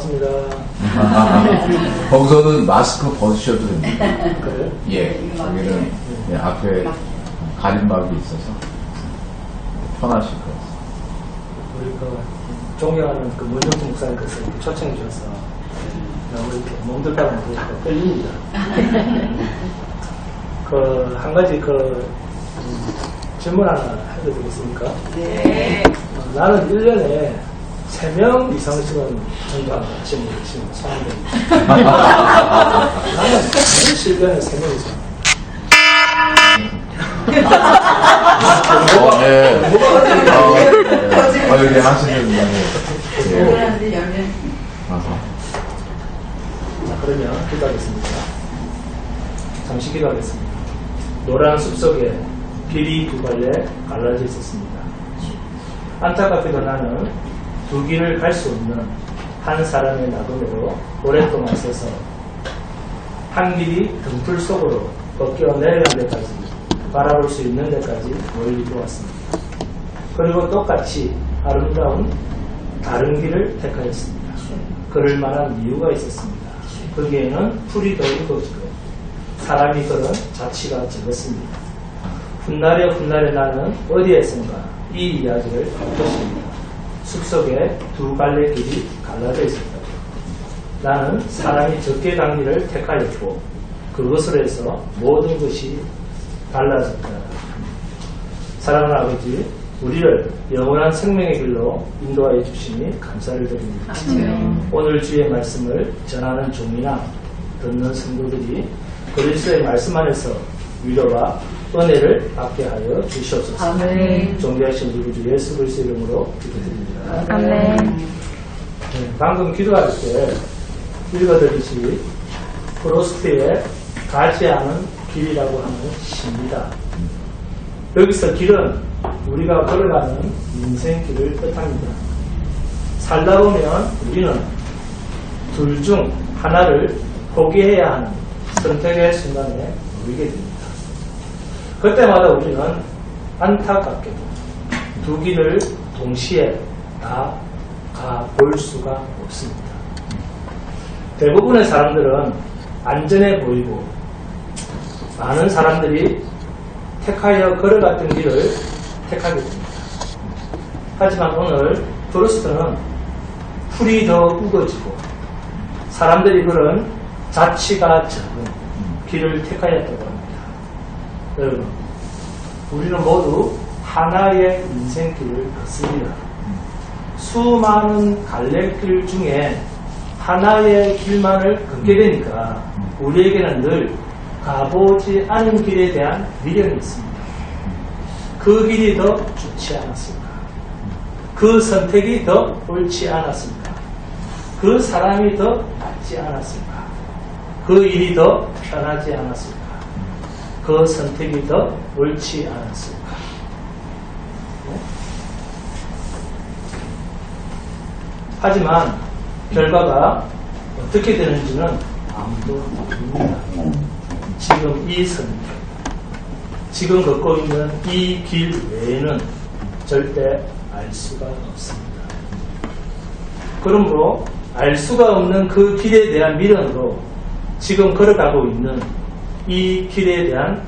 반갑습니다. 거기서는 마스크 벗으셔도 됩니다. 그래요? 예, 거기는 예, 앞에 가림막이 있어서 편하실 것 같습니다. 우리 존경하는 문정수 목사님께서 이렇게 초청해 주셔서 너무 이렇게 몸둘다고 보니까 떨립니다. 한 가지 질문 하나 해도 되겠습니까? 네. 나는 1년에 3명 이상씩은 전도한다 하시는 분이 소환됩니다. 나는 실전에 3명 이상. 이렇게 하시는 분이. 사람들이 열면. 자, 그러면 기도하겠습니다. 잠시 기도하겠습니다. 노란 숲속에 길이 두 갈래 갈라져 있었습니다. 안타깝게도 나는 두 길을 갈 수 없는 한 사람의 나그네로 오랫동안 서서 한 길이 등불 속으로 벗겨 내려간 데까지 바라볼 수 있는 데까지 멀리 보았습니다. 그리고 똑같이 아름다운 다른 길을 택하였습니다. 그럴 만한 이유가 있었습니다. 거기에는 풀이 더 익어지고 사람이 걸은 자취가 적었습니다. 훗날에 나는 어디에선가 이 이야기를 할 것입니다. 숲속에 두 갈래 길이 갈라져 있었다고. 나는 사람이 적게 간 길을 택하였고 그것으로 해서 모든 것이 달라졌다. 사랑하는 아버지, 우리를 영원한 생명의 길로 인도하여 주시니 감사를 드립니다. 오늘 주의 말씀을 전하는 종이나 듣는 성도들이 그리스도의 말씀 안에서 위로와 은혜를 받게 하여 주시옵소서. 아멘. 존귀하신 우리 주 예수 그리스도 이름으로 기도드립니다. 아멘. 네, 방금 기도할 때 읽어드리시 프로스트의 가지 않은 길이라고 하는 시입니다. 여기서 길은 우리가 걸어가는 인생길을 뜻합니다. 살다 보면 우리는 둘 중 하나를 포기해야 하는 선택의 순간에 놓이게 됩니다. 그때마다 우리는 안타깝게도 두 길을 동시에 다 가볼 수가 없습니다. 대부분의 사람들은 안전해 보이고 많은 사람들이 택하여 걸어갔던 길을 택하게 됩니다. 하지만 오늘 프루스트는 풀이 더 우거지고 사람들이 걸은 자취가 적은 길을 택하였다고 합니다. 여러분, 우리는 모두 하나의 인생길을 걷습니다. 수많은 갈래길 중에 하나의 길만을 걷게 되니까 우리에게는 늘 가보지 않은 길에 대한 미련이 있습니다. 그 길이 더 좋지 않았습니까? 그 선택이 더 옳지 않았습니까? 그 사람이 더 낫지 않았습니까? 그 일이 더 편하지 않았습니까? 그 선택이 더 옳지 않았습니까? 네? 하지만 결과가 어떻게 되는지는 아무도 모릅니다. 지금 이 선택, 지금 걷고 있는 이 길 외에는 절대 알 수가 없습니다. 그러므로 알 수가 없는 그 길에 대한 미련으로 지금 걸어가고 있는 이 길에 대한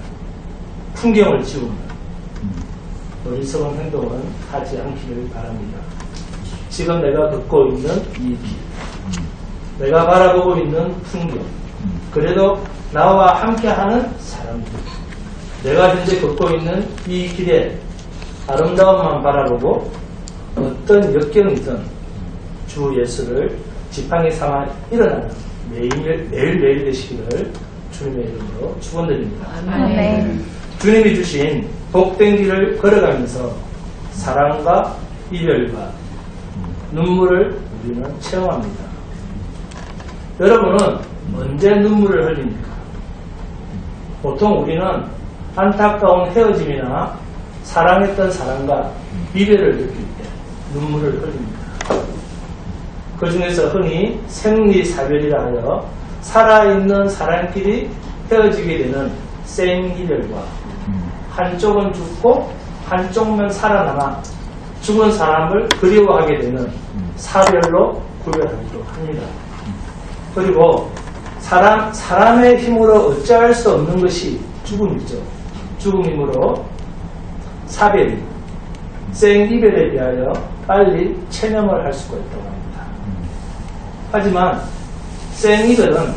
풍경을 지우는 어리석은 행동은 하지 않기를 바랍니다. 지금 내가 걷고 있는 이 길, 내가 바라보고 있는 풍경, 그래도 나와 함께하는 사람들, 내가 현재 걷고 있는 이 길의 아름다움만 바라보고 어떤 역경이든 주 예수를 지팡이 삼아 일어나는 매일매일 되시기를 주님의 이름으로 축원드립니다. 아멘. 주님이 주신 복된 길을 걸어가면서 사랑과 이별과 눈물을 우리는 체험합니다. 여러분은 언제 눈물을 흘립니까? 보통 우리는 안타까운 헤어짐이나 사랑했던 사람과 이별을 느낄 때 눈물을 흘립니다. 그 중에서 흔히 생리사별이라 하여 살아있는 사람끼리 헤어지게 되는 생이별과 한쪽은 죽고 한쪽만 살아남아 죽은 사람을 그리워하게 되는 사별로 구별하기도 합니다. 그리고 사람의 힘으로 어찌할 수 없는 것이 죽음이죠. 죽음이므로 사별이 생이별에 비하여 빨리 체념을 할 수가 있다고 합니다. 하지만 생이별은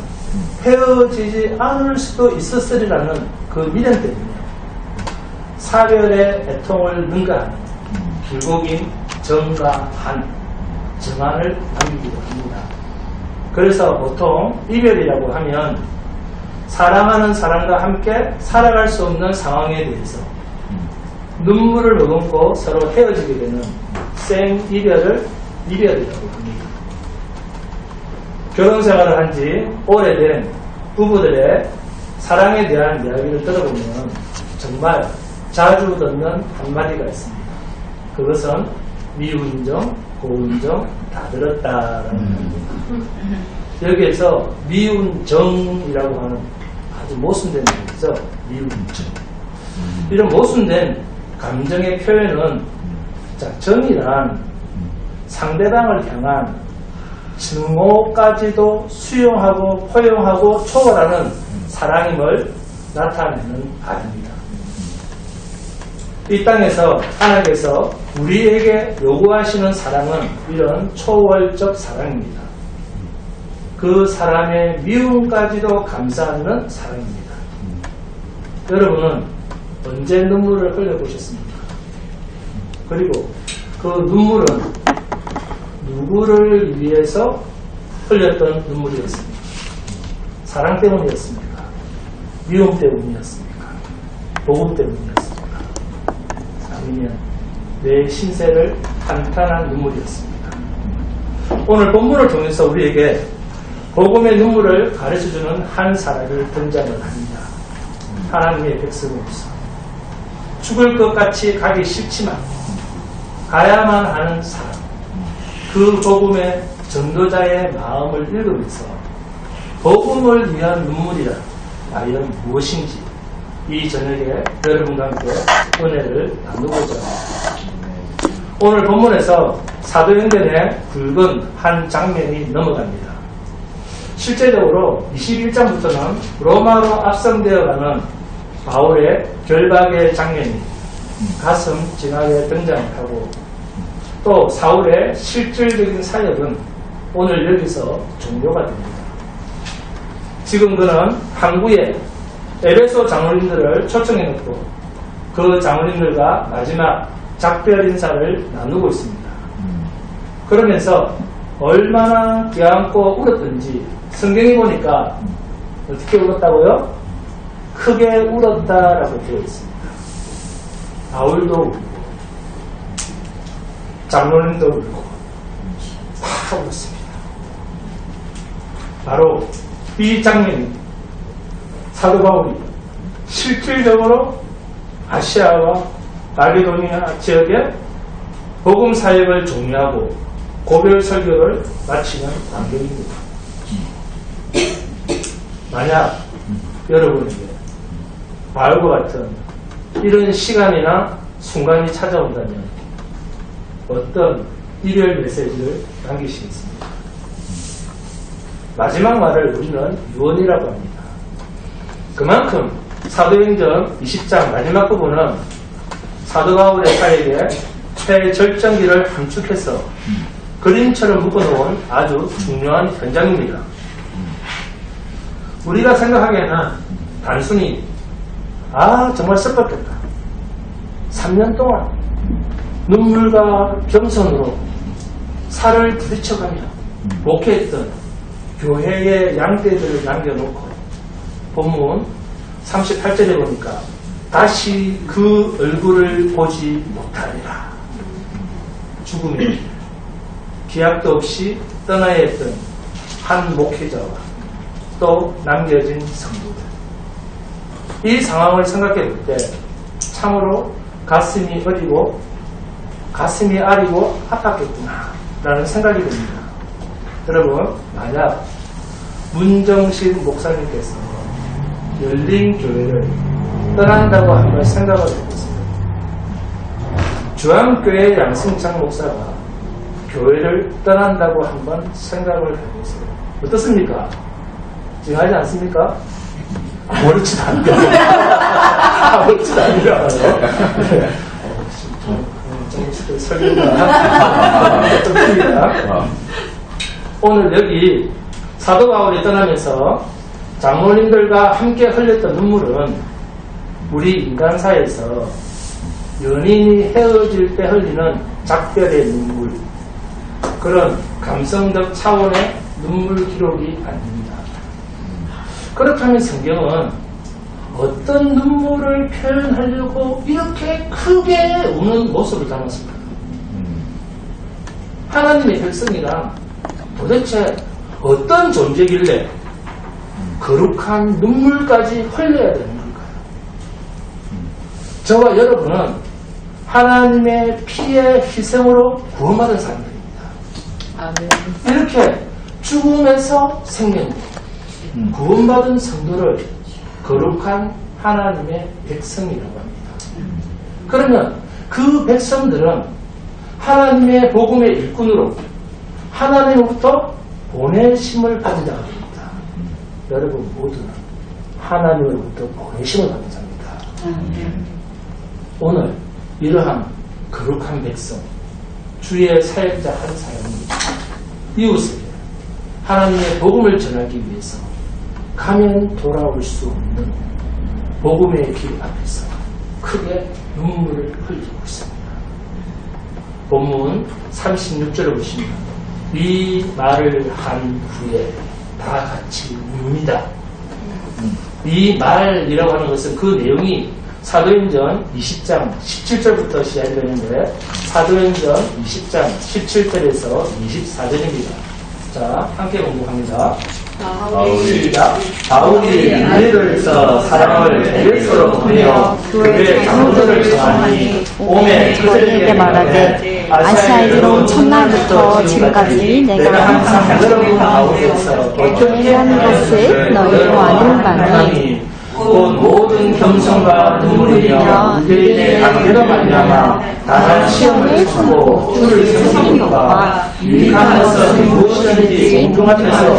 헤어지지 않을 수도 있었으리라는 그 미련 때문에 사별의 애통을 능가하는 길고긴 정과 정한을 남기기도 합니다. 그래서 보통 이별이라고 하면 사랑하는 사람과 함께 살아갈 수 없는 상황에 대해서 눈물을 머금고 서로 헤어지게 되는 생이별을 이별이라고 합니다. 결혼생활을 한 지 오래된 부부들의 사랑에 대한 이야기를 들어보면 정말 자주 듣는 한마디가 있습니다. 그것은 미운정, 고운정 다 들었다라는 겁니다. 여기에서 미운정이라고 하는 아주 모순된 말이죠. 미운정. 이런 모순된 감정의 표현은 정이란 상대방을 향한 증오까지도 수용하고 포용하고 초월하는 사랑임을 나타내는 바입니다. 이 땅에서 하나님께서 우리에게 요구하시는 사랑은 이런 초월적 사랑입니다. 그 사람의 미움까지도 감사하는 사랑입니다. 여러분은 언제 눈물을 흘려보셨습니까? 그리고 그 눈물은 누구를 위해서 흘렸던 눈물이었습니까? 사랑 때문이었습니까? 미움 때문이었습니까? 복음 때문이었습니까? 아니면 내 신세를 한탄한 눈물이었습니까? 오늘 본문을 통해서 우리에게 복음의 눈물을 가르쳐주는 한 사람이 등장을 합니다. 하나님의 백성으로서 죽을 것 같이 가기 싫지만 가야만 하는 사람, 그 복음의 전도자의 마음을 읽으면서 복음을 위한 눈물이란 과연 무엇인지 이 저녁에 여러분과 함께 은혜를 나누고자 합니다. 오늘 본문에서 사도행전의 굵은 한 장면이 넘어갑니다. 실제적으로 21장부터는 로마로 앞선되어가는 바울의 결박의 장면이 가슴 찡하게 등장하고 또 사울의 실질적인 사역은 오늘 여기서 종료가 됩니다. 지금 그는 항구에 에베소 장로님들을 초청해놓고 그 장로님들과 마지막 작별 인사를 나누고 있습니다. 그러면서 얼마나 껴안고 울었던지 성경에 보니까 어떻게 울었다고요? 크게 울었다라고 되어 있습니다. 바울도 울고 장로님도 울고 다 울었습니다. 바로 이 장면이 사도 바울이 실질적으로 아시아와 마게도니아 지역에 복음 사역을 종료하고 고별 설교를 마치는 광경입니다. 만약 여러분에게 바울과 같은 이런 시간이나 순간이 찾아온다면 어떤 이별 메시지를 남기시겠습니까? 마지막 말을 우리는 유언이라고 합니다. 그만큼 사도행전 20장 마지막 부분은 사도 바울의 사역에 최절정기를 함축해서 그림처럼 묶어놓은 아주 중요한 현장입니다. 우리가 생각하기에는 단순히 정말 슬펐겠다. 3년 동안 눈물과 겸손으로 살을 부딪혀가며 목회했던 교회의 양떼들을 남겨놓고 본문 38절에 보니까 다시 그 얼굴을 보지 못하리라. 죽음의 기약도 없이 떠나야 했던 한 목회자와 또 남겨진 성도들. 이 상황을 생각해 볼 때 참으로 가슴이 어리고 가슴이 아리고 아팠겠구나 라는 생각이 듭니다. 여러분, 만약 문정식 목사님께서 열린 교회를 떠난다고 한번 생각을 해보세요. 주한교회 양승창 목사가 교회를 떠난다고 한번 생각을 해보세요. 어떻습니까? 찡하지 않습니까? 아무렇지도 않네요. 아무렇지도 않네요. 좀 설교가 좀 큽니다. 오늘 여기 사도 바울이 떠나면서 장로님들과 함께 흘렸던 눈물은 우리 인간사에서 연인이 헤어질 때 흘리는 작별의 눈물, 그런 감성적 차원의 눈물 기록이 아닙니다. 그렇다면 성경은 어떤 눈물을 표현하려고 이렇게 크게 우는 모습을 담았습니까? 하나님의 백성이란 도대체 어떤 존재길래 거룩한 눈물까지 흘려야 되는 걸까요? 저와 여러분은 하나님의 피의 희생으로 구원받은 사람들입니다. 이렇게 죽음에서 생명으로 구원받은 성도를 거룩한 하나님의 백성이라고 합니다. 그러면 그 백성들은 하나님의 복음의 일꾼으로 하나님으로부터 보내심을 받은 자가 됩니다. 여러분 모두는 하나님으로부터 보내심을 받은 자입니다. 오늘 이러한 거룩한 백성, 주의 사역자 한 사람이 이웃에게 하나님의 복음을 전하기 위해서 가면 돌아올 수 없는 복음의 길 앞에서 크게 눈물을 흘리고 있습니다. 본문 36절을 보시면 이 말을 한 후에 다 같이 웁니다. 이 말이라고 하는 것은 그 내용이 사도행전 20장 17절부터 시작이 되는데 사도행전 20장 17절에서 24절입니다. 자, 함께 공부합니다. 바울이 이들에서 사람을 에베소로 보내어 교회 장로들을 정하니 오매 그들에게 말하되 아시아에 첫날부터 지금까지 내가 항상 여러분 가운데서 어떻게 하는 것을 너희로 아는 바니 곧 모든 겸손과 눈물이며 유대인의 강대로 말미암아 다한 시험을 주고 주를 섬기는 것과 유익한 것은 무엇이든지 공중 앞에서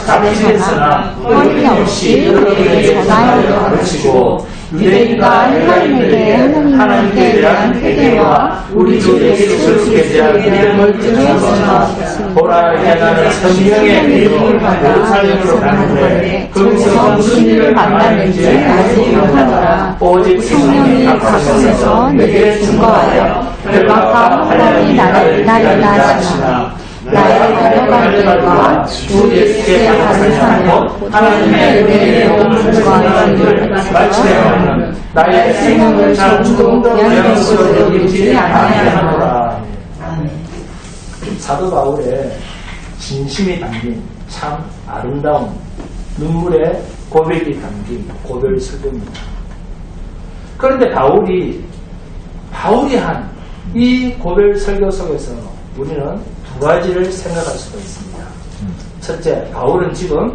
잡지했으나 허리 없이 여러분에게 전하여 가르치고 유대인과 헬라인에게 하나님께 대한 회개와 우리 주 예수 그리스도에 대한 믿음을 전하소서. 보라 나는 성령의 믿음을 받아 예루살렘으로 가는데 거기서 무슨 일을 만났는지 알지 못하노라. 오직 성령이 가까우셔서 내게 증거하여 결박과 환난이 나를 하시나 나의 걸어갈 길과 주 예수의 가르침을 하나님의 은혜의 복음을 증거하는 일을 마치려면 나의 생명을 조금도 귀한 것으로 여기지 않아야 하노라. 사도 바울의 진심이 담긴 참 아름다운 눈물의 고백이 담긴 고별 설교입니다. 그런데 바울이 한 이 고별 설교 속에서 우리는 두 가지를 생각할 수가 있습니다. 첫째, 바울은 지금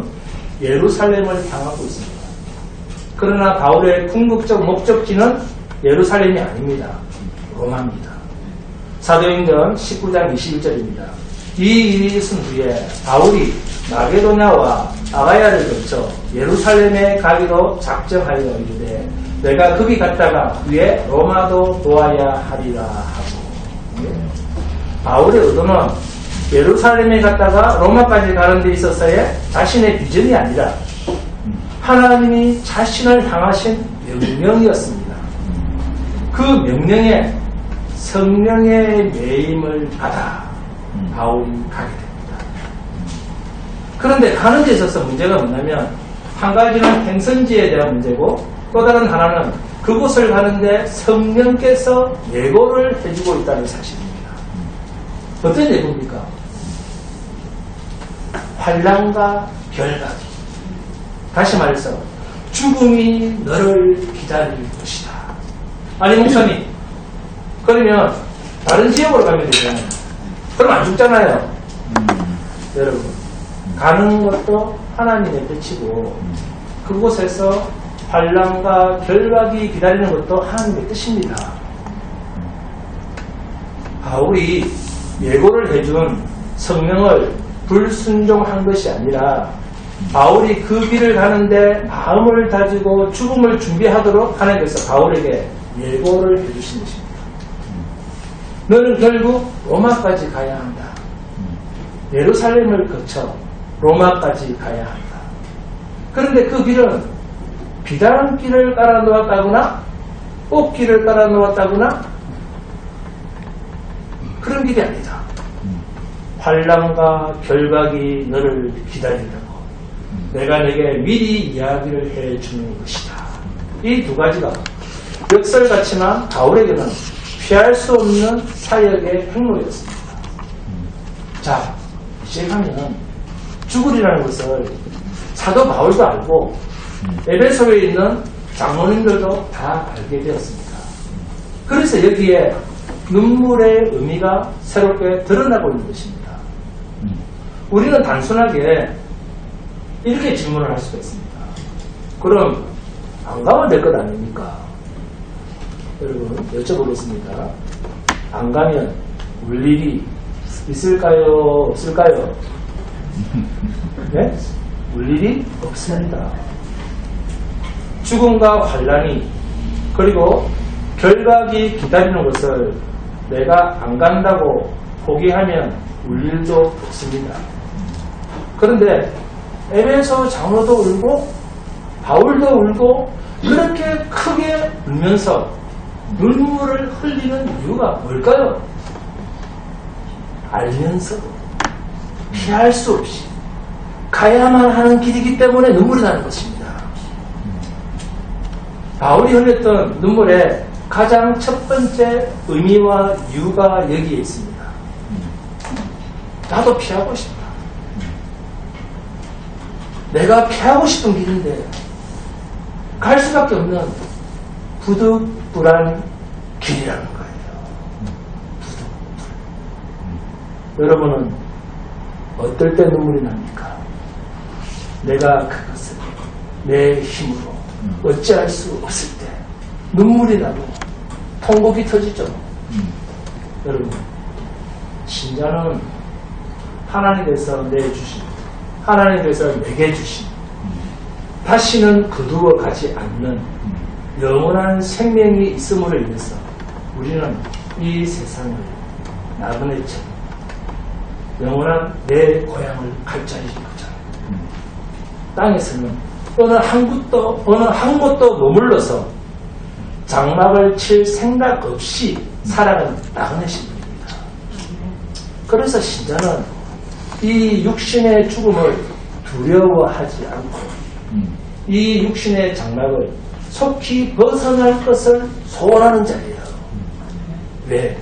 예루살렘을 향하고 있습니다. 그러나 바울의 궁극적 목적지는 예루살렘이 아닙니다. 로마입니다. 사도행전 19장 21절입니다. 이 일이 있은 후에 바울이 마게도냐와 아가야를 거쳐 예루살렘에 가기로 작정하여 이르되 내가 거기 갔다가 후에 로마도 도와야 하리라 하고, 바울의 의도는 예루살렘에 갔다가 로마까지 가는 데 있어서의 자신의 비전이 아니라 하나님이 자신을 향하신 명령이었습니다. 그 명령에 성령의 매임을 받아 바울이 가게 됩니다. 그런데 가는 데 있어서 문제가 뭐냐면 한 가지는 행선지에 대한 문제고 또 다른 하나는 그곳을 가는데 성령께서 예고를 해주고 있다는 사실입니다. 어떤 예고입니까? 환난과 결박이, 다시 말해서 죽음이 너를 기다릴 것이다. 아니 목사님, 그러면 다른 지역으로 가면 되잖아요. 그럼 안 죽잖아요. 여러분, 가는 것도 하나님의 뜻이고 그곳에서 환난과 결박이 기다리는 것도 하나님의 뜻입니다. 바울이 예고를 해준 성령을 불순종한 것이 아니라 바울이 그 길을 가는데 마음을 다지고 죽음을 준비하도록 하나님께서 바울에게 예고를 해주신 것입니다. 너는 결국 로마까지 가야 한다. 예루살렘을 거쳐 로마까지 가야 한다. 그런데 그 길은 비단길을 깔아 놓았다거나 꽃길을 깔아 놓았다거나 그런 길이 아니다. 환난과 결박이 너를 기다린다고 내가 내게 미리 이야기를 해주는 것이다. 이 두 가지가 역설 같지만 바울에게는 피할 수 없는 사역의 행로였습니다. 자, 이제 가면 죽으리라는 것을 사도 바울도 알고 에베소에 있는 장로님들도 다 알게 되었습니다. 그래서 여기에 눈물의 의미가 새롭게 드러나고 있는 것입니다. 우리는 단순하게 이렇게 질문을 할 수가 있습니다. 그럼 안 가면 될 것 아닙니까? 여러분 여쭤보겠습니다. 안 가면 울 일이 있을까요? 없을까요? 네? 울 일이 없습니다. 죽음과 환난이 그리고 결박이 기다리는 것을 내가 안 간다고 포기하면 울 일도 없습니다. 그런데 에베소 장로도 울고 바울도 울고 그렇게 크게 울면서 눈물을 흘리는 이유가 뭘까요? 알면서도 피할 수 없이 가야만 하는 길이기 때문에 눈물이 나는 것입니다. 바울이 흘렸던 눈물의 가장 첫 번째 의미와 이유가 여기에 있습니다. 나도 피하고 싶다. 내가 피하고 싶은 길인데 갈 수밖에 없는 부득불한 길이라는 거예요. 부득불. 여러분은 어떨 때 눈물이 납니까? 내가 그것을 내 힘으로 어찌할 수 없을 때 눈물이 나고 통곡이 터지죠. 여러분, 신자는 하나님께서 내주신, 하나님께서 내게 주신, 다시는 거두어 가지 않는 영원한 생명이 있음으로 인해서 우리는 이 세상을 나그네처럼 영원한 내 고향을 갈 자리인 거잖아요. 땅에서는 어느 한 곳도 머물러서 장막을 칠 생각 없이 살아가는 나그네신 분입니다. 그래서 신자는 이 육신의 죽음을 두려워하지 않고 이 육신의 장막을 속히 벗어날 것을 소원하는 자리예요. 왜?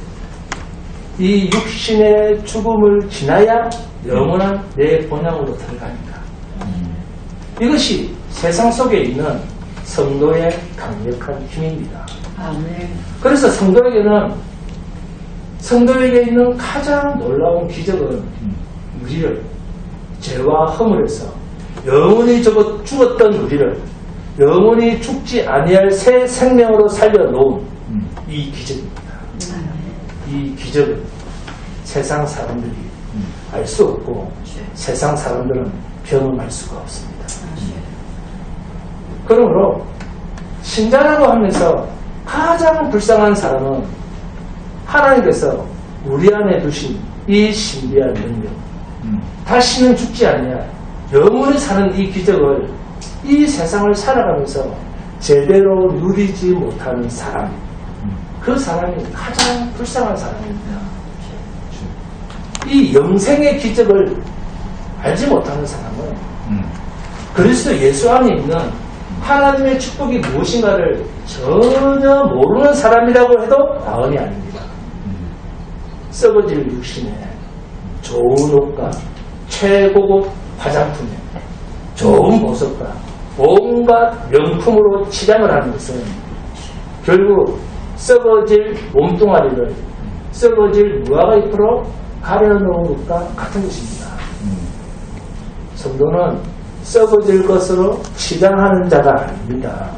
이 육신의 죽음을 지나야 영원한 내 본향으로 들어가니까. 이것이 세상 속에 있는 성도의 강력한 힘입니다. 그래서 성도에게 있는 가장 놀라운 기적은 우리를 죄와 허물에서 영원히 죽었던 우리를 영원히 죽지 아니할 새 생명으로 살려놓은 이 기적입니다. 이 기적은 세상 사람들이 알 수 없고 세상 사람들은 경험할 수가 없습니다. 그러므로 신자라고 하면서 가장 불쌍한 사람은 하나님께서 우리 안에 두신 이 신비한 능력, 다시는 죽지 않냐 영원히 사는 이 기적을 이 세상을 살아가면서 제대로 누리지 못하는 사람, 그 사람이 가장 불쌍한 사람입니다. 이 영생의 기적을 알지 못하는 사람은 그리스도 예수 안에 있는 하나님의 축복이 무엇인가를 전혀 모르는 사람이라고 해도 과언이 아닙니다. 썩어질 육신에 좋은 옷과 최고급 화장품에 좋은 보석과 온갖 명품으로 치장을 하는 것은 결국 썩어질 몸뚱아리를 썩어질 무화과잎으로 가려놓은 것과 같은 것입니다. 성도는 썩어질 것으로 치장하는 자가 아닙니다.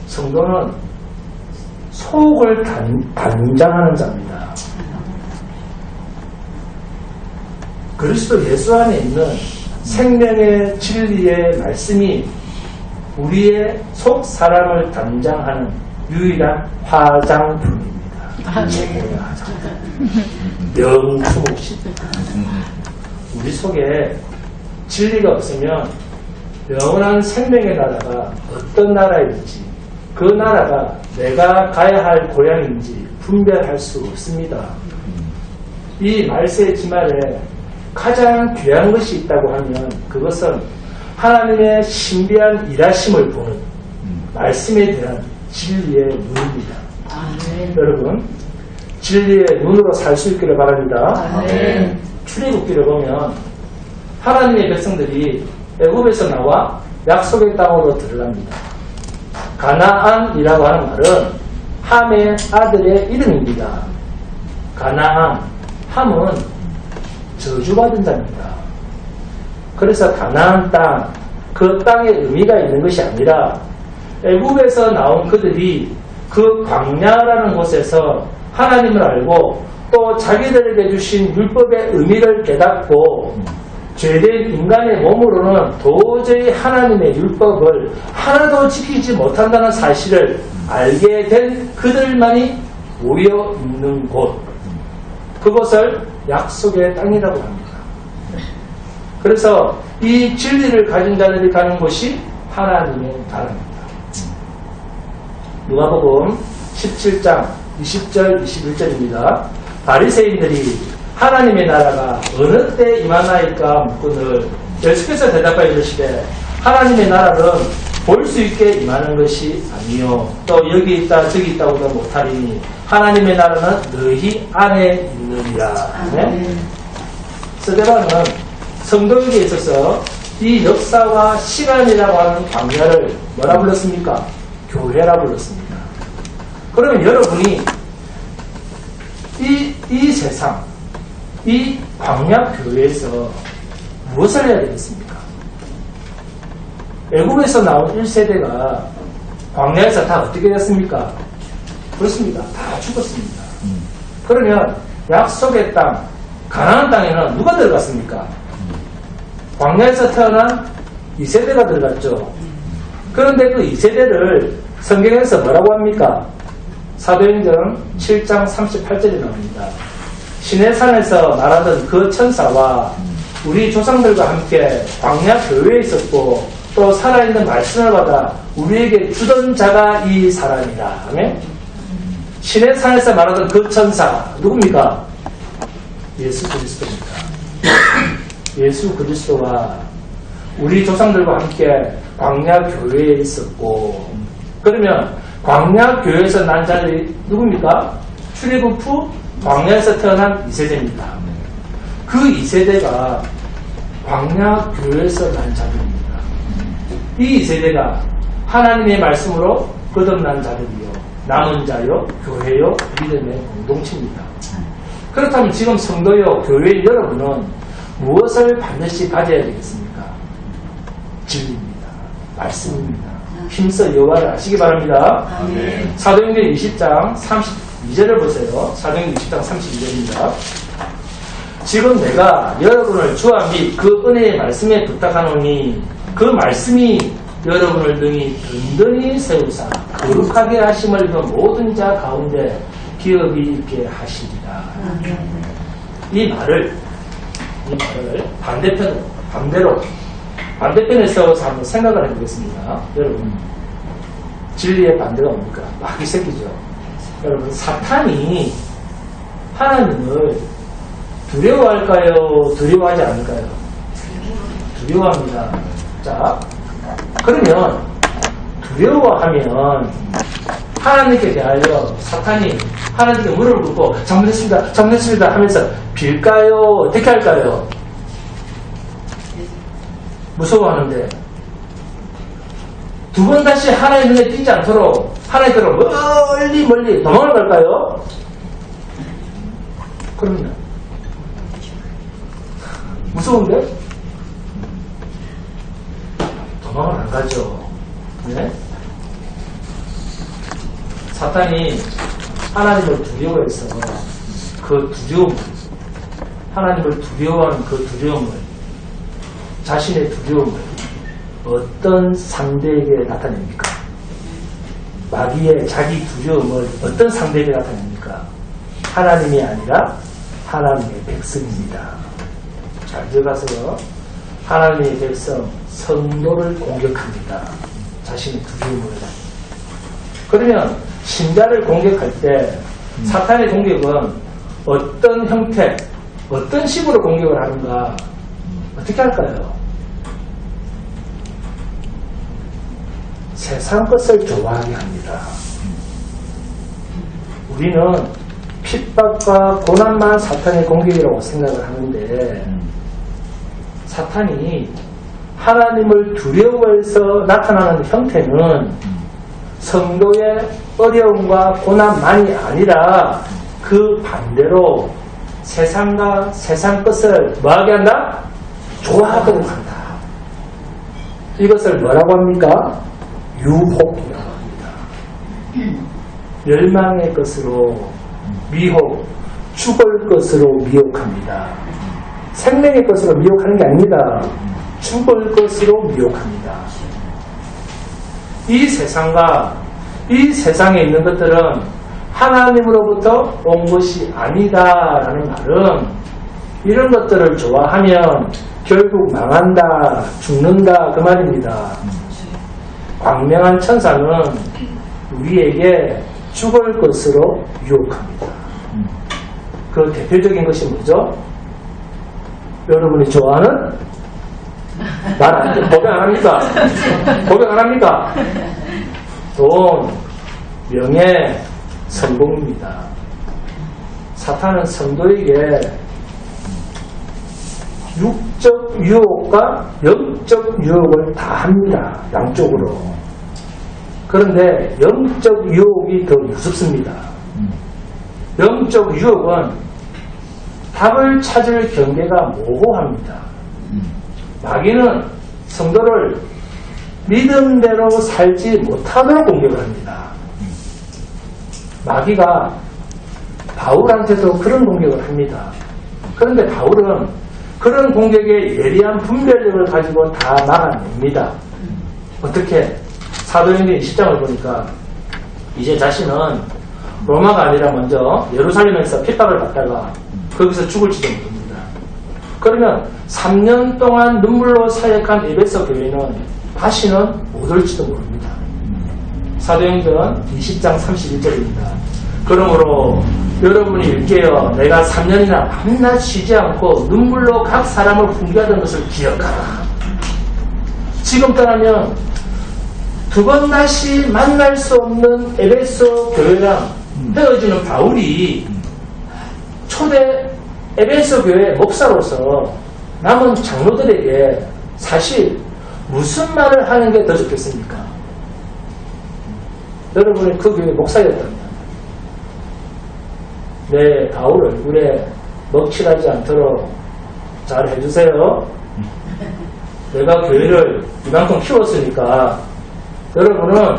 성도는 속을 단장하는 자입니다. 그리스도 예수 안에 있는 생명의 진리의 말씀이 우리의 속 사람을 담장하는 유일한 화장품입니다. 최고의 화장품. 명수목신. 우리 속에 진리가 없으면 영원한 생명의 나라가 어떤 나라인지, 그 나라가 내가 가야 할 고향인지 분별할 수 없습니다. 이 말세의 지말에 가장 귀한 것이 있다고 하면 그것은 하나님의 신비한 일하심을 보는 말씀에 대한 진리의 눈입니다. 여러분, 진리의 눈으로 살 수 있기를 바랍니다. 출애굽기를 보면 하나님의 백성들이 애굽에서 나와 약속의 땅으로 들어갑니다. 가나안이라고 하는 말은 함의 아들의 이름입니다. 가나안, 함은 저주받은 자입니다. 그래서 가나안 땅, 그 땅에 의미가 있는 것이 아니라 애굽에서 나온 그들이 그 광야라는 곳에서 하나님을 알고 또 자기들에게 주신 율법의 의미를 깨닫고 죄된 인간의 몸으로는 도저히 하나님의 율법을 하나도 지키지 못한다는 사실을 알게 된 그들만이 모여 있는 곳, 그것을 약속의 땅이라고 합니다. 그래서 이 진리를 가진 자들이 가는 곳이 하나님의 나라입니다. 누가복음 17장 20절 21절입니다. 바리새인들이 하나님의 나라가 어느 때 임하나이까 묻거늘 예수께서 대답하여 이르시되 하나님의 나라는 볼 수 있게 임하는 것이 아니요 또 여기 있다 저기 있다고도 못하리니 하나님의 나라는 너희 안에 있느니라. 네? 스데반은 성도에게 있어서 이 역사와 시간이라고 하는 광야를 뭐라 불렀습니까? 교회라 불렀습니다. 그러면 여러분이 이 세상, 이 광야 교회에서 무엇을 해야 되겠습니까? 애굽에서 나온 1세대가 광야에서 다 어떻게 됐습니까? 그렇습니다. 다 죽었습니다. 그러면 약속의 땅, 가나안 땅에는 누가 들어갔습니까? 광야에서 태어난 2세대가 들어갔죠. 그런데 그 2세대를 성경에서 뭐라고 합니까? 사도행전 7장 38절에 나옵니다. 시내산에서 말하던 그 천사와 우리 조상들과 함께 광야 교회에 있었고 또 살아있는 말씀을 받아 우리에게 주던 자가 이 사람이다. 아멘? 시내산에서 말하던 그 천사 누굽니까? 예수 그리스도입니다. 예수 그리스도와 우리 조상들과 함께 광야 교회에 있었고, 그러면 광야 교회에서 난 자들이 누굽니까? 출애굽 후 광야에서 태어난 2세대입니다. 그 2세대가 광야 교회에서 난 자들입니다. 이 2세대가 하나님의 말씀으로 거듭난 자들이요, 남은 자요, 교회요, 믿음의 공동체입니다. 그렇다면 지금 성도요, 교회인 여러분은 무엇을 반드시 가져야 되겠습니까? 진리입니다. 말씀입니다. 힘써 여호와를 아시기 바랍니다. 사도행전 20장 32절을 보세요. 사도행전 20장 32절입니다. 지금 내가 여러분을 주와 및 그 은혜의 말씀에 부탁하노니 그 말씀이 여러분을 능히 든든히 세우사 거룩하게 하심을 그 모든 자 가운데 기업이 있게 하시리라. 이 말을 반대편에 세워서 한번 생각을 해보겠습니다. 여러분, 진리의 반대가 뭡니까? 마귀 새끼죠. 여러분, 사탄이 하나님을 두려워할까요? 두려워하지 않을까요? 두려워합니다. 자, 그러면 두려워하면 하나님께 대하여 사탄이 하나님께 무릎을 꿇고 잘못했습니다 하면서 빌까요? 어떻게 할까요? 무서워하는데 두 번 다시 하나님 눈에 띄지 않도록 하나님께로 멀리 도망을 갈까요? 그럼요. 무서운데? 도망을 안 가죠. 네? 사탄이 하나님을 두려워해서 그 두려움, 하나님을 두려워하는 그 두려움을, 자신의 두려움을 어떤 상대에게 나타냅니까? 마귀의 자기 두려움을 어떤 상대에게 나타냅니까? 하나님이 아니라 하나님의 백성입니다. 잘 들어가서 하나님의 백성, 성도를 공격합니다. 자신의 두려움을. 그러면 신자를 공격할 때 사탄의 공격은 어떤 형태, 어떤 식으로 공격을 하는가? 어떻게 할까요? 세상 것을 좋아하게 합니다. 우리는 핍박과 고난만 사탄의 공격이라고 생각을 하는데 사탄이 하나님을 두려워해서 나타나는 형태는 성도의 어려움과 고난만이 아니라 그 반대로 세상과 세상 것을 뭐하게 한다? 좋아하도록 한다. 이것을 뭐라고 합니까? 유혹이라고 합니다. 멸망의 것으로 미혹, 죽을 것으로 미혹합니다. 생명의 것으로 미혹하는 게 아닙니다. 죽을 것으로 미혹합니다. 이 세상과 이 세상에 있는 것들은 하나님으로부터 온 것이 아니다라는 말은 이런 것들을 좋아하면 결국 망한다, 죽는다 그 말입니다. 광명한 천사는 우리에게 죽을 것으로 유혹합니다. 그 대표적인 것이 뭐죠? 여러분이 좋아하는 고백 안 합니까? 고백 안 합니까? 돈, 명예, 성공입니다. 사탄은 성도에게 육적 유혹과 영적 유혹을 다 합니다. 양쪽으로. 그런데 영적 유혹이 더 무섭습니다. 영적 유혹은 답을 찾을 경계가 모호합니다. 마귀는 성도를 믿음대로 살지 못하도록 공격을 합니다. 마귀가 바울한테도 그런 공격을 합니다. 그런데 바울은 그런 공격에 예리한 분별력을 가지고 다 막아냅니다. 어떻게? 사도행전 20장을 보니까 이제 자신은 로마가 아니라 먼저 예루살렘에서 핍박을 받다가 거기서 죽을지도 모릅니다. 그러면 3년 동안 눈물로 사역한 에베소 교회는 다시는 못 올지도 모릅니다. 사도행전 20장 31절입니다. 그러므로 여러분이 읽게요. 내가 3년이나 밤낮 쉬지 않고 눈물로 각 사람을 훈계하던 것을 기억하라. 지금 떠나면 두 번 다시 만날 수 없는 에베소 교회랑 헤어지는 바울이 초대 에베소 교회 목사로서 남은 장로들에게 사실 무슨 말을 하는 게 더 좋겠습니까? 여러분이 그 교회 목사였다면 내 바울 얼굴에 먹칠하지 않도록 잘 해주세요. 내가 교회를 이만큼 키웠으니까 여러분은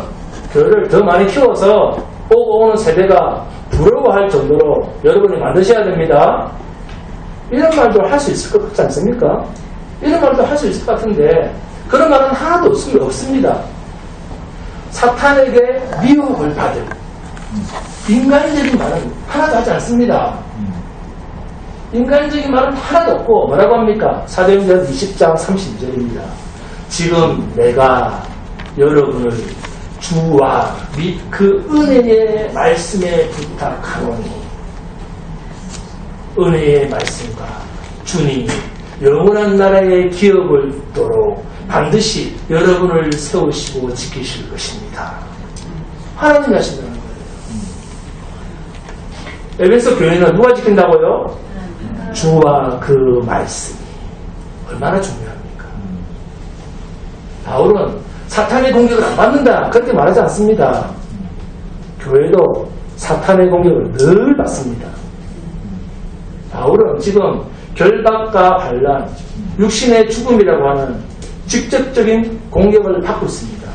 교회를 더 많이 키워서 오고 오는 세대가 부러워할 정도로 여러분이 만드셔야 됩니다. 이런 말도 할 수 있을 것 같지 않습니까? 이런 말도 할 수 있을 것 같은데 그런 말은 하나도 없습니다. 사탄에게 미혹을 받을 인간적인 말은 하나도 하지 않습니다. 인간적인 말은 하나도 없고 뭐라고 합니까? 사도행전 20장 32절입니다. 지금 내가 여러분을 주와 및 그 은혜의 말씀에 부탁하노니 은혜의 말씀과 주님이 영원한 나라의 기업을 있도록 반드시 여러분을 세우시고 지키실 것입니다. 하나님이 하신다는 거예요. 에베소 교회는 누가 지킨다고요? 주와 그 말씀이 얼마나 중요합니까? 바울은 사탄의 공격을 안 받는다 그렇게 말하지 않습니다. 교회도 사탄의 공격을 늘 받습니다. 바울은 지금 결박과 반란, 육신의 죽음이라고 하는 직접적인 공격을 받고 있습니다.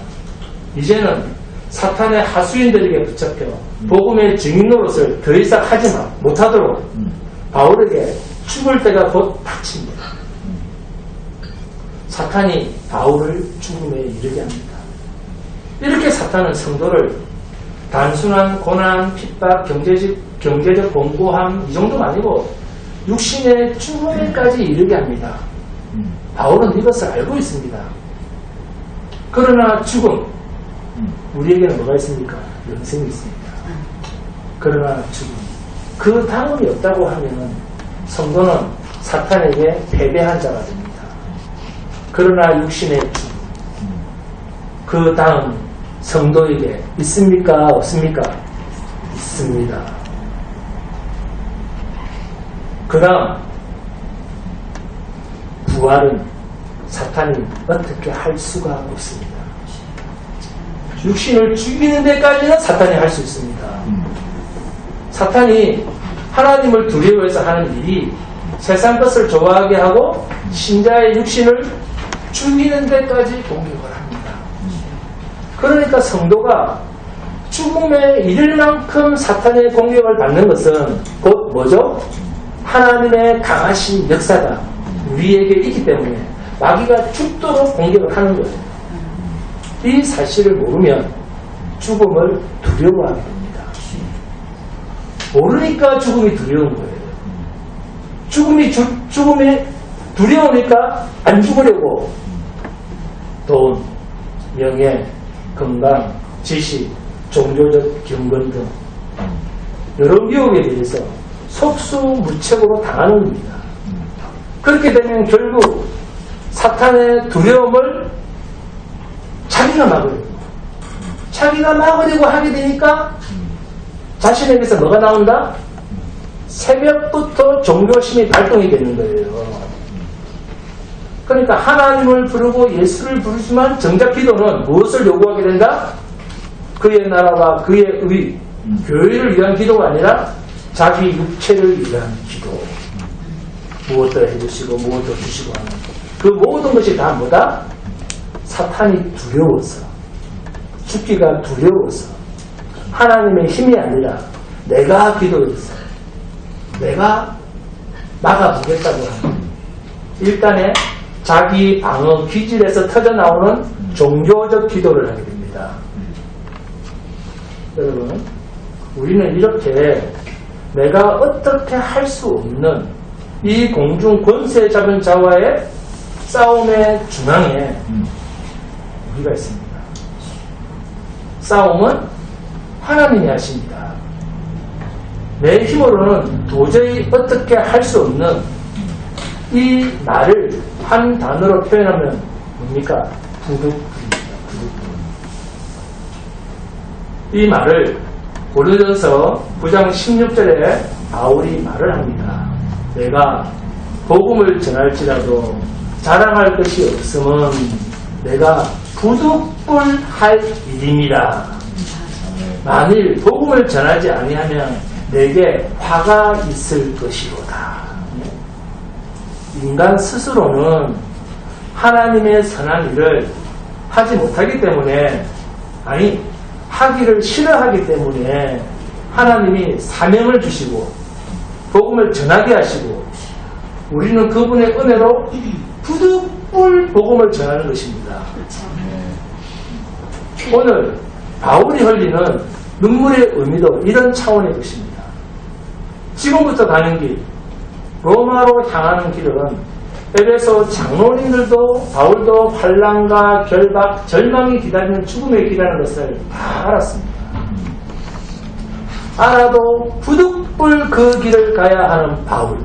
이제는 사탄의 하수인들에게 붙잡혀 복음의 증인 노릇을 더 이상 하지 못하도록 바울에게 죽을 때가 곧 닥칩니다. 사탄이 바울을 죽음에 이르게 합니다. 이렇게 사탄은 성도를 단순한 고난, 핍박, 경제적 공고함 이 정도는 아니고 육신의 죽음에까지 이르게 합니다. 바울은 이것을 알고 있습니다. 그러나 죽음, 우리에게는 뭐가 있습니까? 영생이 있습니다. 그러나 죽음, 그 다음이 없다고 하면 성도는 사탄에게 패배한 자가 됩니다. 그러나 육신의 죽음, 그 다음 성도에게 있습니까? 없습니까? 있습니다. 그 다음 부활은 사탄이 어떻게 할 수가 없습니다. 육신을 죽이는 데까지는 사탄이 할 수 있습니다. 사탄이 하나님을 두려워해서 하는 일이 세상 것을 좋아하게 하고 신자의 육신을 죽이는 데까지 공격을 합니다. 그러니까 성도가 죽음에 이를 만큼 사탄의 공격을 받는 것은 곧 뭐죠? 하나님의 강하신 역사가 우리에게 있기 때문에 마귀가 죽도록 공격을 하는 거예요. 이 사실을 모르면 죽음을 두려워하게 됩니다. 모르니까 죽음이 두려운 거예요. 죽음이 두려우니까 안 죽으려고 돈, 명예, 건강, 지식, 종교적 경건 등 여러 유혹에 대해서 속수무책으로 당하는 겁니다. 그렇게 되면 결국 사탄의 두려움을 자기가 막으려고 하게 되니까 자신에게서 뭐가 나온다? 새벽부터 종교심이 발동이 되는 거예요. 그러니까 하나님을 부르고 예수를 부르지만 정작 기도는 무엇을 요구하게 된다? 그의 나라와 그의 의, 교회를 위한 기도가 아니라 자기 육체를 위한 기도. 무엇도 해주시고 무엇도 주시고 하는 그 모든 것이 다 뭐다? 사탄이 두려워서, 죽기가 두려워서, 하나님의 힘이 아니라 내가 기도해서 내가 막아보겠다고 하는 일단에 자기 방어 기질에서 터져나오는 종교적 기도를 하게 됩니다. 여러분, 우리는 이렇게 내가 어떻게 할 수 없는 이 공중 권세 잡은 자와의 싸움의 중앙에 우리가 있습니다. 싸움은 하나님이 하십니다. 내 힘으로는 도저히 어떻게 할 수 없는 이 말을 한 단어로 표현하면 뭡니까? 부득불입니다. 부득불. 이 말을 고린도전서 9장 16절에 바울이 말을 합니다. 내가 복음을 전할지라도 자랑할 것이 없으면 내가 부득불할 일임이라. 만일 복음을 전하지 아니하면 내게 화가 있을 것이로다. 인간 스스로는 하나님의 선한 일을 하지 못하기 때문에, 아니 하기를 싫어하기 때문에 하나님이 사명을 주시고 복음을 전하게 하시고 우리는 그분의 은혜로 부득불 복음을 전하는 것입니다. 오늘 바울이 흘리는 눈물의 의미도 이런 차원의 것입니다. 지금부터 가는 길, 로마로 향하는 길은 에베소 장로님들도 바울도 환난과 결박, 절망이 기다리는 죽음의 길이라는 것을 다 알았습니다. 알아도 부득불 그 길을 가야 하는 바울.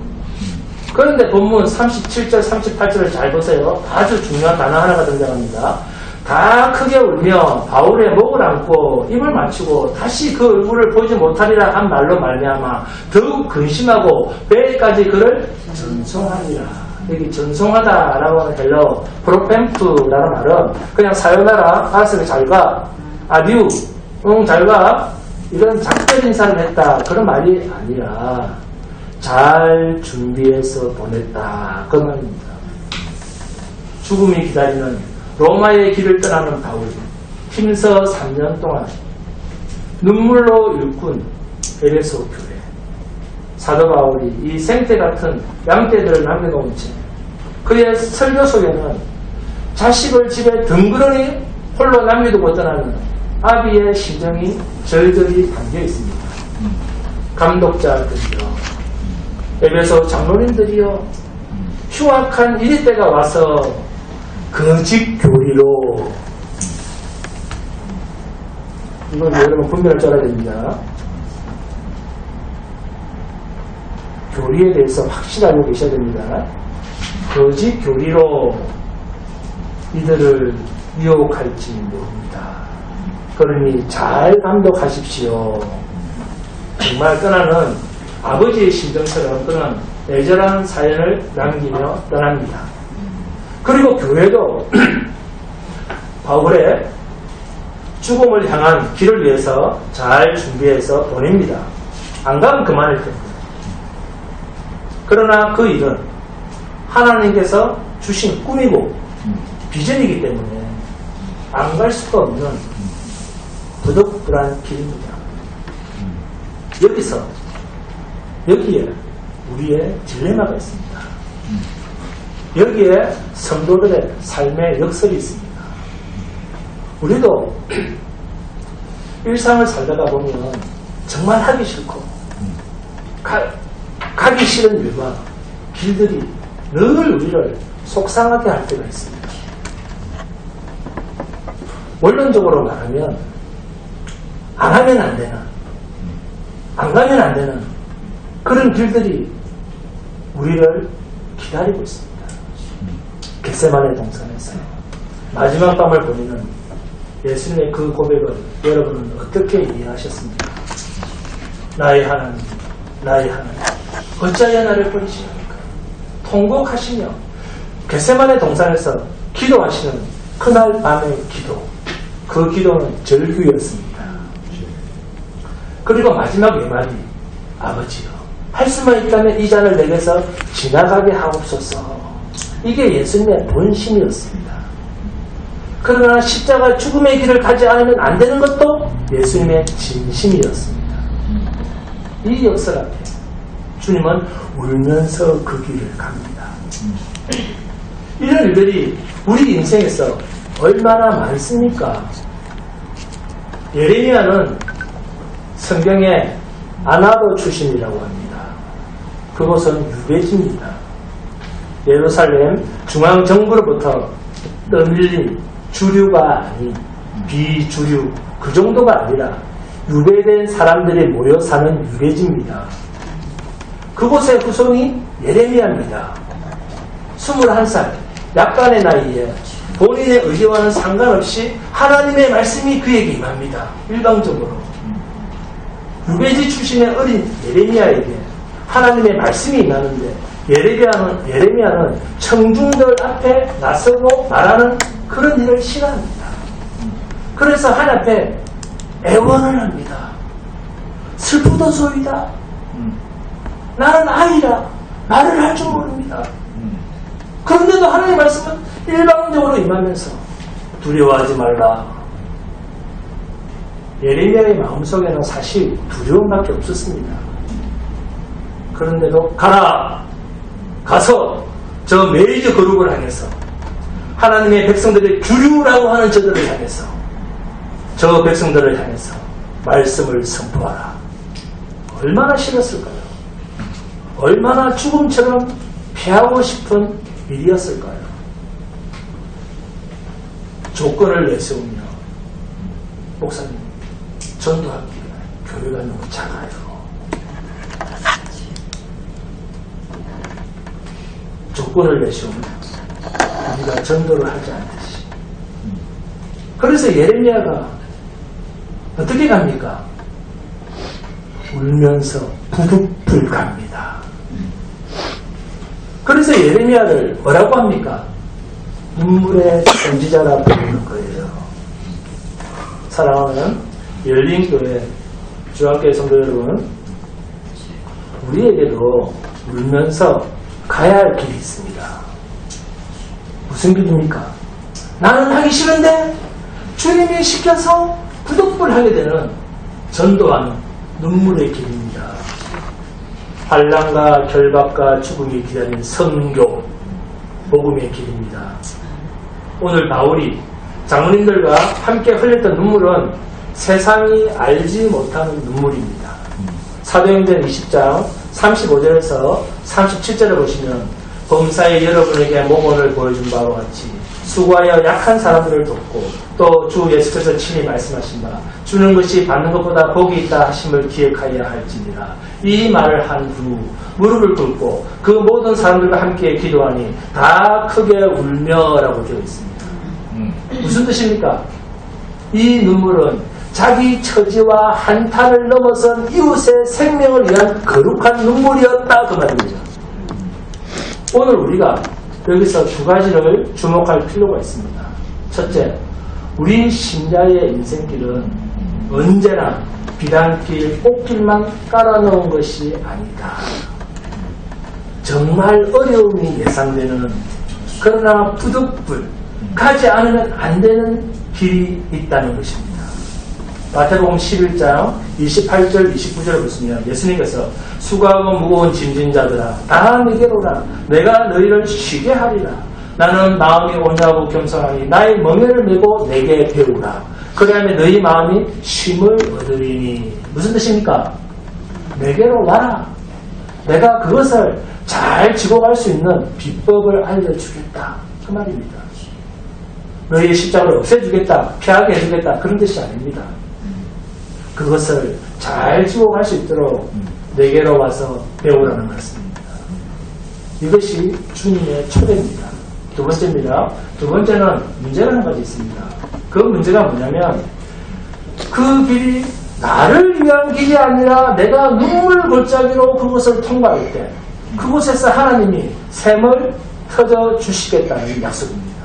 그런데 본문 37절, 38절을 잘 보세요. 아주 중요한 단어 하나가 등장합니다. 다 크게 울며 바울의 목을 안고 입을 맞추고 다시 그 얼굴을 보지 못하리라 한 말로 말미암아 더욱 근심하고 배에까지 그를 전송하리라. 여기 전송하다라고 하는 헬러 프로펜프라는 말은 그냥 사요나라, 알았으면 잘가, 아디우, 잘가, 이런 작별 인사를 했다, 그런 말이 아니라 잘 준비해서 보냈다, 그 말입니다. 죽음이 기다리는 로마의 길을 떠나는 바울, 힘써 3년 동안 눈물로 일꾼 에베소 교회, 사도 바울이 이 생떼 같은 양떼들을 남겨놓은 채 그의 설교 속에는 자식을 집에 덩그러니 홀로 남겨두고 떠나는 아비의 심정이 절절히 담겨 있습니다. 감독자들이여, 에베소 장로님들이여, 흉악한 이리 때가 와서 거짓 교리로, 이건 여러분 분별할 줄 알아야 됩니다. 교리에 대해서 확실히 알고 계셔야 됩니다. 거짓 교리로 이들을 유혹할지 모릅니다. 그러니 잘 감독하십시오. 정말 떠나는 아버지의 심정처럼 그는 애절한 사연을 남기며 떠납니다. 그리고 교회도 바울의 죽음을 향한 길을 위해서 잘 준비해서 보냅니다. 안 가면 그만일 텐데. 그러나 그 일은 하나님께서 주신 꿈이고 비전이기 때문에 안 갈 수가 없는 부득불한 길입니다. 여기에 우리의 딜레마가 있습니다. 여기에 성도들의 삶의 역설이 있습니다. 우리도 일상을 살다가 보면 정말 하기 싫고 가기 싫은 일과 길들이 늘 우리를 속상하게 할 때가 있습니다. 원론적으로 말하면 안 하면 안 되는, 안 가면 안 되는 그런 길들이 우리를 기다리고 있습니다. 겟세마네 동산에서 마지막 밤을 보내는 예수님의 그 고백을 여러분은 어떻게 이해하셨습니까? 나의 하나님, 나의 하나님, 어찌하여 나를 버리시옵니까? 통곡하시며 겟세마네 동산에서 기도하시는 그날 밤의 기도, 그 기도는 절규였습니다. 그리고 마지막 외말이 아버지여, 할 수만 있다면 이 잔을 내게서 지나가게 하옵소서. 이게 예수님의 본심이었습니다. 그러나 십자가 죽음의 길을 가지 않으면 안 되는 것도 예수님의 진심이었습니다. 이 역설 앞에 주님은 울면서 그 길을 갑니다. 이런 일들이 우리 인생에서 얼마나 많습니까? 예레미야는 성경의 아나도 출신이라고 합니다. 그곳은 유배지입니다. 예루살렘 중앙정부로부터 떠밀린 주류가 아닌 비주류, 그 정도가 아니라 유배된 사람들이 모여 사는 유배지입니다. 그곳의 후손이 예레미야입니다. 21살, 약간의 나이에 본인의 의지와는 상관없이 하나님의 말씀이 그에게 임합니다. 일방적으로. 유배지 출신의 어린 예레미야에게 하나님의 말씀이 임하는데 예레미야는 청중들 앞에 나서고 말하는 그런 일을 싫어합니다. 그래서 하나님 앞에 애원을 합니다. 슬프도소이다. 나는 아이라 말을 할 줄 모릅니다. 그런데도 하나님의 말씀은 일방적으로 임하면서 두려워하지 말라. 예레미야의 마음속에는 사실 두려움밖에 없었습니다. 그런데도 가서 저 메이저 그룹을 향해서 하나님의 백성들의 주류라고 하는 저들을 향해서 저 백성들을 향해서 말씀을 선포하라. 얼마나 싫었을까요? 얼마나 죽음처럼 피하고 싶은 일이었을까요? 조건을 내세우며 목사님 전도하기에 교회가 너무 작아요. 조건을 내세우며 우리가 전도를 하지 않듯이. 그래서 예레미야가 어떻게 갑니까? 울면서 부득불 갑니다. 그래서 예레미야를 뭐라고 합니까? 눈물의 선지자라 부르는 거예요. 사랑하는 열린교회 중학교의 성도 여러분, 우리에게도 울면서 가야 할 길이 있습니다. 무슨 길입니까? 나는 하기 싫은데 주님이 시켜서 부득불 하게 되는 전도하는 눈물의 길입니다. 환난과 결박과 죽음이 기다린 성교, 복음의 길입니다. 오늘 바울이 장로님들과 함께 흘렸던 눈물은 세상이 알지 못하는 눈물입니다. 사도행전 20장 35절에서 37절을 보시면 범사에 여러분에게 모범을 보여준 바와 같이 수고하여 약한 사람들을 돕고 또 주 예수께서 친히 말씀하신 바 주는 것이 받는 것보다 복이 있다 하심을 기억하여야 할지니라. 이 말을 한 후 무릎을 꿇고 그 모든 사람들과 함께 기도하니 다 크게 울며라고 되어 있습니다. 무슨 뜻입니까? 이 눈물은 자기 처지와 한탄을 넘어선 이웃의 생명을 위한 거룩한 눈물이었다 그 말입니다. 오늘 우리가 여기서 두 가지를 주목할 필요가 있습니다. 첫째, 우리 신자의 인생길은 언제나 비단길, 꽃길만 깔아놓은 것이 아니다. 정말 어려움이 예상되는, 그러나 부득불 가지 않으면 안 되는 길이 있다는 것입니다. 마태복음 11장 28절 29절을 보시면 예수님께서 수고하고 무거운 짐진 자들아 다 내게로 오라. 내가 너희를 쉬게 하리라. 나는 마음이 온유하고 겸손하니 나의 멍에를 메고 내게 배우라. 그리하면 너희 마음이 쉼을 얻으리니. 무슨 뜻입니까? 내게로 와라. 내가 그것을 잘 지고 갈 수 있는 비법을 알려주겠다. 그 말입니다. 너희의 십자가를 없애주겠다, 피하게 해주겠다, 그런 뜻이 아닙니다. 그것을 잘 지고 갈 수 있도록 내게로 와서 배우라는 말씀입니다. 이것이 주님의 초대입니다. 두 번째입니다. 두 번째는 문제가 한 가지 있습니다. 그 문제가 뭐냐면 그 길이 나를 위한 길이 아니라 내가 눈물 골짜기로 그곳을 통과할 때 그곳에서 하나님이 샘을 터져 주시겠다는 약속입니다.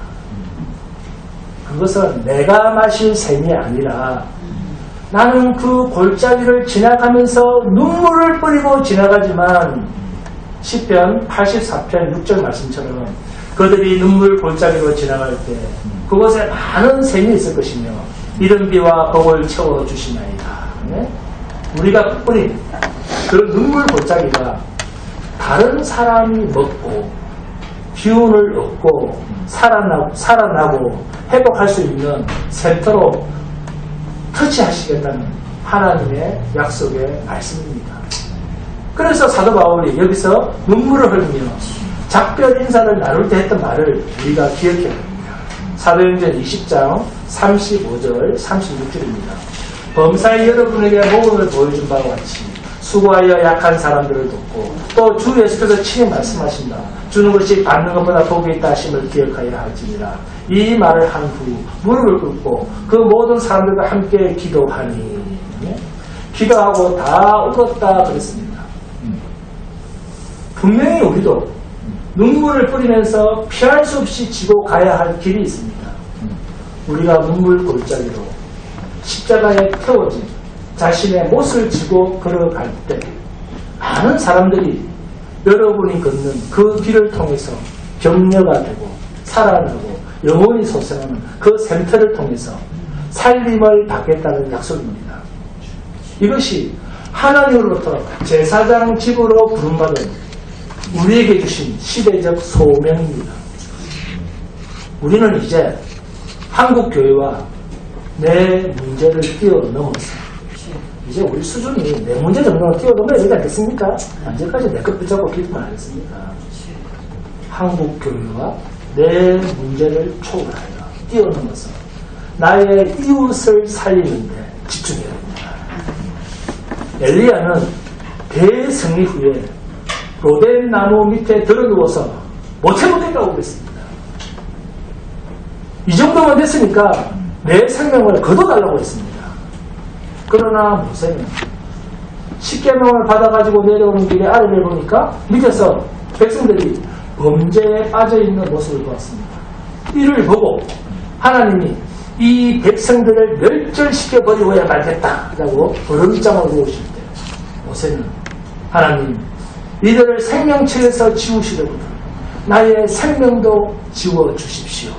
그것은 내가 마실 샘이 아니라 나는 그 골짜기를 지나가면서 눈물을 뿌리고 지나가지만 시편 84편 6절 말씀처럼 그들이 눈물 골짜기로 지나갈 때 그곳에 많은 샘이 있을 것이며 이른 비와 복을 채워주시나이다. 네? 우리가 뿌린 그 눈물 골짜기가 다른 사람이 먹고 기운을 얻고 살아나고 회복할 수 있는 샘터로 터치하시겠다는 하나님의 약속의 말씀입니다. 그래서 사도 바울이 여기서 눈물을 흘리며 작별 인사를 나눌 때 했던 말을 우리가 기억해야 합니다. 사도행전 20장 35절 36절입니다. 범사에 여러분에게 모범을 보여준 바와 같이 수고하여 약한 사람들을 돕고 또 주 예수께서 친히 말씀하신다. 주는 것이 받는 것보다 복이 있다 하심을 기억하여야 할지니라. 이 말을 한 후 무릎을 꿇고 그 모든 사람들과 함께 기도하니 기도하고 다 울었다 그랬습니다. 분명히 우리도 눈물을 뿌리면서 피할 수 없이 지고 가야 할 길이 있습니다. 우리가 눈물 골짜기로 십자가에 태워진 자신의 못을 지고 걸어갈 때 많은 사람들이 여러분이 걷는 그 길을 통해서 격려가 되고 살아나고 영원히 솟아나는 그 샘터를 통해서 살림을 받겠다는 약속입니다. 이것이 하나님으로부터 제사장 집으로 부름받은 우리에게 주신 시대적 소명입니다. 우리는 이제 한국교회와 내 문제를 뛰어넘어서 이제 우리 수준이 내 문제 정도는 뛰어넘어야 되지 않겠습니까? 언제까지 내 것 붙잡고 기도만 하겠습니까? 한국교회와 내 문제를 초월하여 뛰어넘어서 나의 이웃을 살리는 데 집중해야 합니다. 엘리야는 대승리 후에 로뎀 나무 밑에 들어누워서 못해보겠다고 그랬습니다. 이 정도만 됐으니까 내 생명을 거둬달라고 했습니다. 그러나 모세는 십계명을 받아가지고 내려오는 길에 아래를 보니까 밑에서 백성들이 범죄에 빠져있는 모습을 보았습니다. 이를 보고 하나님이 이 백성들을 멸절시켜버리고야 말겠다라고 버름장을 놓으실 때 모세는 하나님 이들을 생명체에서 지우시려구나. 나의 생명도 지워주십시오.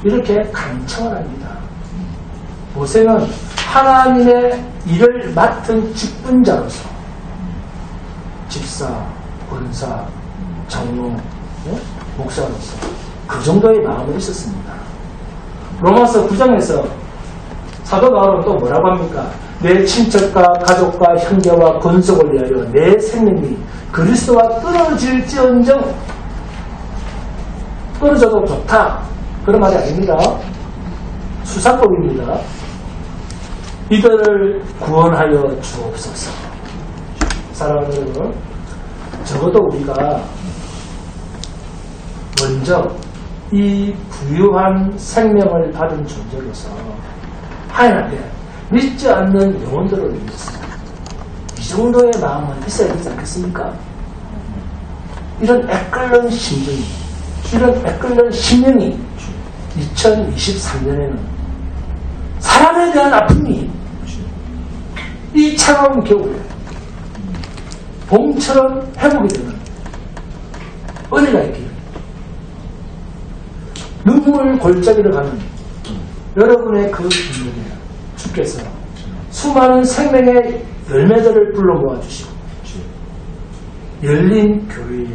이렇게 간청을 합니다. 모세는 하나님의 일을 맡은 직분자로서 집사, 권사, 장로, 목사로서 그 정도의 마음이 있었습니다. 로마서 9장에서 사도 바울은 또 뭐라고 합니까? 내 친척과 가족과 형제와 권속을 위하여 내 생명이 그리스도와 떨어질지언정 떨어져도 좋다. 그런 말이 아닙니다. 수사법입니다. 이들을 구원하여 주옵소서. 사랑하는 여러분, 적어도 우리가 먼저 이 부유한 생명을 받은 존재로서 하나님께 믿지 않는 영혼들을 위해서 이 정도의 마음은 있어야 되지 않겠습니까? 이런 애끓는 심정이, 이런 애끓는 심령이 2023년에는 사람에 대한 아픔이 이 차가운 겨울에 봄처럼 회복이 되는 은혜가 있기를, 눈물 골짜기를 가는 여러분의 그 눈물에 주께서 수많은 생명의 열매들을 불러 모아주시고 열린 교회에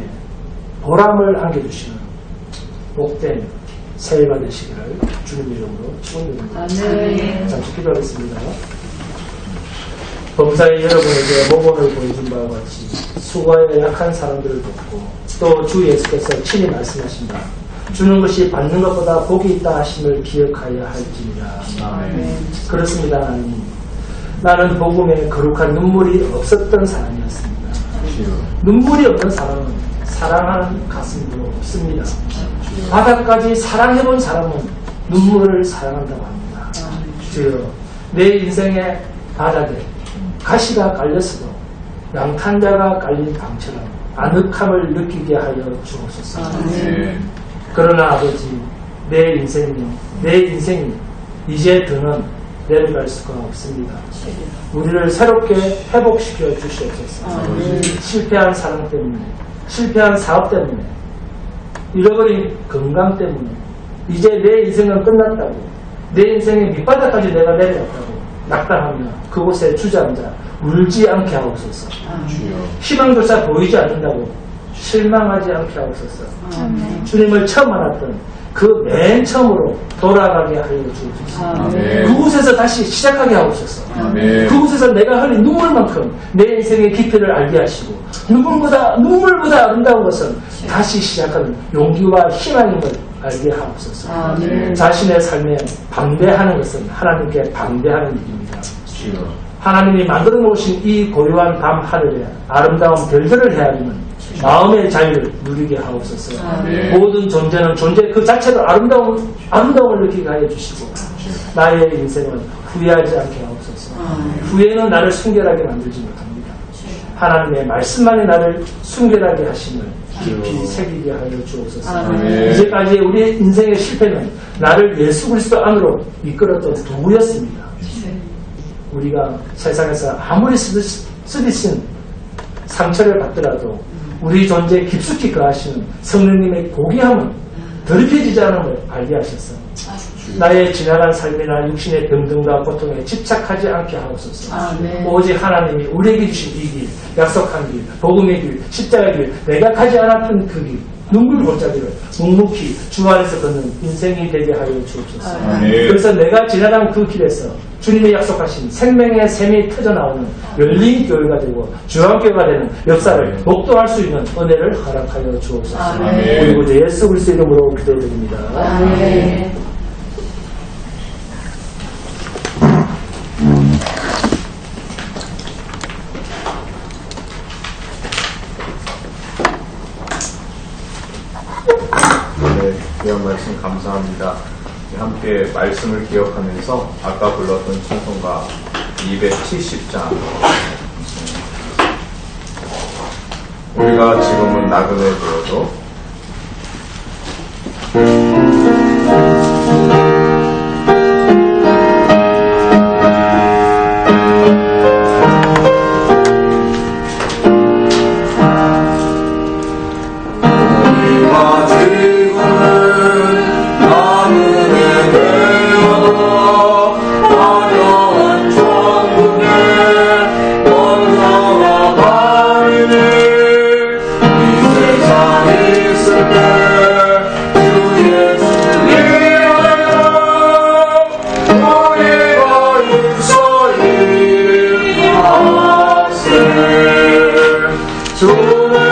보람을 안겨주시는 복된 새해가 되시기를 주님 이름으로 축원드립니다. 잠시 기도하겠습니다. 범사에 여러분에게 모범을 보여준 바와 같이 수고에 약한 사람들을 돕고 또 주 예수께서 친히 말씀하신다. 주는 것이 받는 것보다 복이 있다 하심을 기억하여 할지니라. 그렇습니다. 하나님. 나는 복음에 거룩한 눈물이 없었던 사람이었습니다. 눈물이 없는 사람은 사랑하는 가슴도 없습니다. 바다까지 사랑해본 사람은 눈물을 사랑한다고 합니다. 주여, 내 인생의 바닥에 가시가 깔렸어도 양탄자가 깔린 방처럼 아늑함을 느끼게 하여 주옵소서. 그러나 아버지, 내 인생이 이제 더는 내려갈 수가 없습니다. 우리를 새롭게 회복시켜 주시옵소서. 실패한 사랑 때문에, 실패한 사업 때문에, 잃어버린 건강 때문에 이제 내 인생은 끝났다고, 내 인생의 밑바닥까지 내가 내려갔다고 낙담하며 그곳에 주저앉아 울지 않게 하옵소서. 희망조차 보이지 않는다고 실망하지 않게 하옵소서. 주님을 처음 만났던 그 맨 처음으로 돌아가게 하여 주옵소서. 그곳에서 다시 시작하게 하옵소서. 그곳에서 내가 흘린 눈물만큼 내 인생의 깊이를 알게 하시고 눈물보다 아름다운 것은 다시 시작하는 용기와 희망임을 알게 하옵소서. 자신의 삶에 방대하는 것은 하나님께 방대하는 일입니다. 하나님이 만들어 놓으신 이 고요한 밤 하늘에 아름다운 별들을 헤아리는 마음의 자유를 누리게 하옵소서. 모든 존재는 존재 그 자체로 아름다움을 느끼게 하여 주시고 나의 인생은 후회하지 않게 하옵소서. 후회는 나를 순결하게 만들지 못합니다. 하나님의 말씀만이 나를 순결하게 하심을 깊이 새기게 하여 주옵소서. 이제까지 우리의 인생의 실패는 나를 예수 그리스도 안으로 이끌었던 도구였습니다. 우리가 세상에서 아무리 쓰디쓴 상처를 받더라도 우리 존재에 깊숙이 거하시는 성령님의 고귀함은 더럽혀지지 않은 걸 알게 하셨어. 나의 지나간 삶이나 육신의 병든과 고통에 집착하지 않게 하옵소서. 오직 하나님이 우리에게 주신 이 길, 약속한 길, 복음의 길, 십자가의 길, 내가 가지 않았던 그 길, 눈물 골짜기를 묵묵히 주 안에서 걷는 인생이 되게 하여 주옵소서. 그래서 내가 지나간 그 길에서 주님의 약속하신 생명의 샘이 터져나오는 열린 교회가 되고 주한교회가 되는 역사를 목도할 수 있는 은혜를 허락하여 주옵소서. 그리고 예수 그리스도 이름으로 기도드립니다. 귀한 말씀 감사합니다. 함께 말씀을 기억하면서 아까 불렀던 찬송가 270장 우리가 지금은 나그네 되어도 화려한 천국에 건너가 가리니 주를